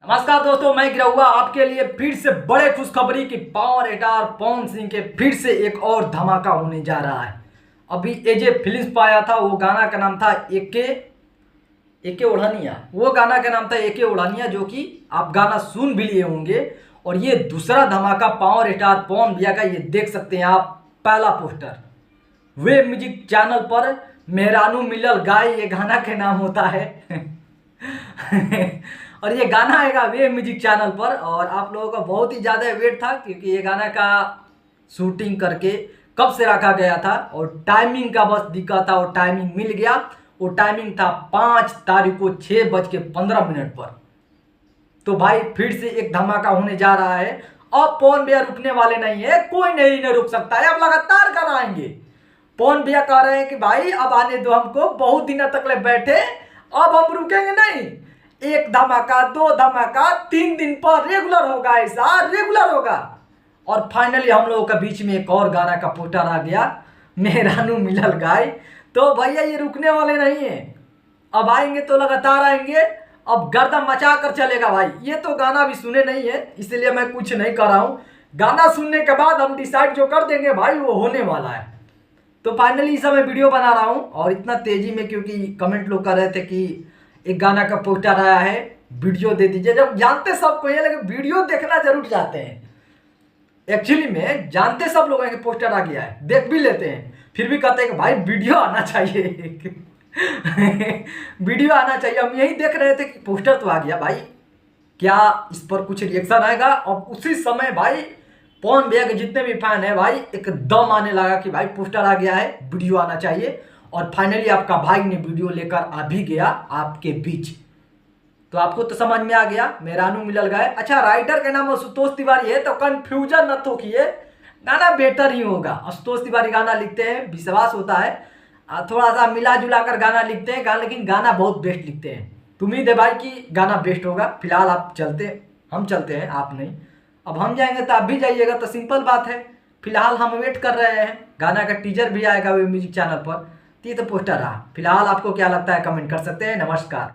नमस्कार दोस्तों, मैं गिरहुआ आपके लिए फिर से बड़े खुशखबरी की पावर स्टार पवन सिंह के फिर से एक और धमाका होने जा रहा है। अभी एजे फिल्म आया था, वो गाना का नाम था एके एके ओढ़निया। वो गाना का नाम था एके ओढ़निया, जो कि आप गाना सुन भी लिए होंगे। और ये दूसरा धमाका पावर स्टार पवन भैया का, ये देख सकते हैं आप। पहला पोस्टर वे म्यूजिक चैनल पर मेहरानू मिलल गाय, ये गाना के नाम होता है। और ये गाना आएगा वे म्यूजिक चैनल पर। और आप लोगों का बहुत ही ज़्यादा वेट था, क्योंकि ये गाना का शूटिंग करके कब से रखा गया था और टाइमिंग का बस दिक्कत था। और टाइमिंग मिल गया। वो टाइमिंग था 5 तारीख को 6:15 पर। तो भाई फिर से एक धमाका होने जा रहा है। अब पवन भैया रुकने वाले नहीं है, कोई नहीं रुक सकता है। अब लगातार गाना आएंगे। पवन भैया कह रहे हैं कि भाई अब आने दो हमको, बहुत दिनों तक ले बैठे, अब हम रुकेंगे नहीं। एक धमाका, 2 धमाका, 3 दिन पर रेगुलर होगा, ऐसा रेगुलर होगा। और फाइनली हम लोगों के बीच में एक और गाना का पोस्टर आ गया, मेहरानू मिलल गाय। तो भैया ये रुकने वाले नहीं है, अब आएंगे तो लगातार आएंगे। अब गर्दा मचा कर चलेगा भाई। ये तो गाना भी सुने नहीं है, इसलिए मैं कुछ नहीं कर रहा हूँ। गाना सुनने के बाद हम डिसाइड जो कर देंगे भाई, वो होने वाला है। तो फाइनली इस समय वीडियो बना रहा हूँ, और इतना तेजी में, क्योंकि कमेंट लोग कर रहे थे कि एक गाना का पोस्टर आया है, वीडियो दे दीजिए। जब जानते सबको ये, लेकिन वीडियो देखना जरूर चाहते हैं। एक्चुअली में जानते सब लोग हैं कि पोस्टर आ गया है, देख भी लेते हैं, फिर भी कहते हैं कि भाई वीडियो आना चाहिए। वीडियो आना चाहिए। हम यही देख रहे थे कि पोस्टर तो आ गया भाई, क्या इस पर कुछ रिएक्शन आएगा। और उसी समय भाई पवन भैया के जितने भी फैन है भाई, एकदम आने लगा कि भाई पोस्टर आ गया है, वीडियो आना चाहिए। और फाइनली आपका भाई ने वीडियो लेकर आ भी गया आपके बीच। तो आपको तो समझ में आ गया, मेहरानू मिलल गाय। अच्छा, राइटर का नाम आशुतोष तिवारी है, तो कंफ्यूजन न तो किए, गाना बेटर ही होगा। आशुतोष तिवारी गाना लिखते हैं, विश्वास होता है। थोड़ा सा मिला जुला कर गाना लिखते हैं गाना, लेकिन गाना बहुत बेस्ट लिखते हैं। तो उम्मीद है भाई कि गाना बेस्ट होगा। फिलहाल आप चलते, हम चलते हैं, आप नहीं। अब हम जाएंगे तो आप भी जाइएगा, तो सिंपल बात है। फिलहाल हम वेट कर रहे हैं, गाना का टीजर भी आएगा वे म्यूजिक चैनल पर। ये तो पोस्टर रहा। फिलहाल आपको क्या लगता है कमेंट कर सकते हैं। नमस्कार।